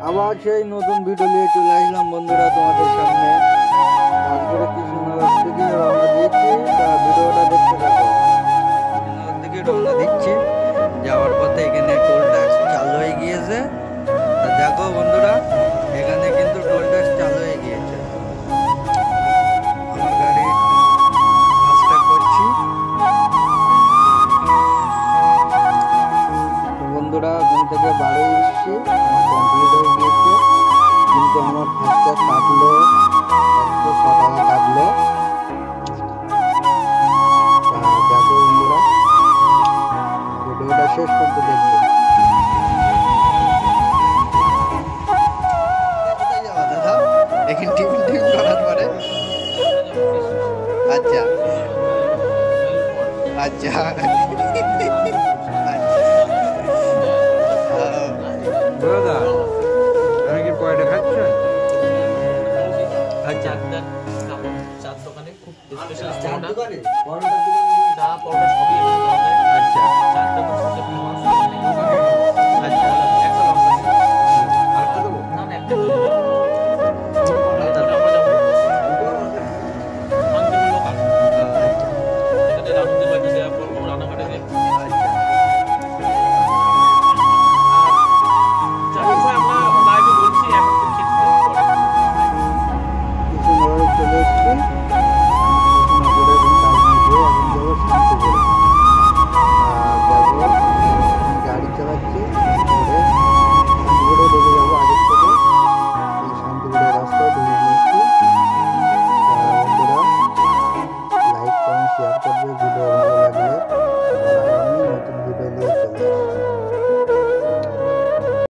আবার সেই নতুন ভিডিও নিয়ে চলে আসলাম বন্ধুরা তোমাদের সামনে। আজকে কৃষ্ণনগর থেকে রওনা দিচ্ছি, তা ভিডিওটা দেখতে থাকো। কৃষ্ণনগর থেকে রওনা দিচ্ছি, যাওয়ার পথে এখানে টোল ট্যাক্স চালু হয়ে গিয়েছে। তা দেখো বন্ধুরা, এখানে কিন্তু টোল ট্যাক্স চালু হয়ে গিয়েছে। আমার গাড়ি ফাস্ট্যাগ করছি। বন্ধুরা ওখান থেকে বাড়ি এসেছি, আমার কমপ্লিট হয়ে গিয়েছে, কিন্তু আমার ফাস্ট্যাগ কাটলো 106 টাকা কাটলো। দেখো বন্ধুরা, ভিডিওটা শেষ করতে দেখবো। কোথায় যাওয়া দাদা? এখানে টিফিন করার পরে আচ্ছা আচ্ছা দাদা, আমি কি পয়টা খাচ্ছেন? আচ্ছা, চার দোকানে খুব স্পেশাল চার দোকানে চা পরোটা সবই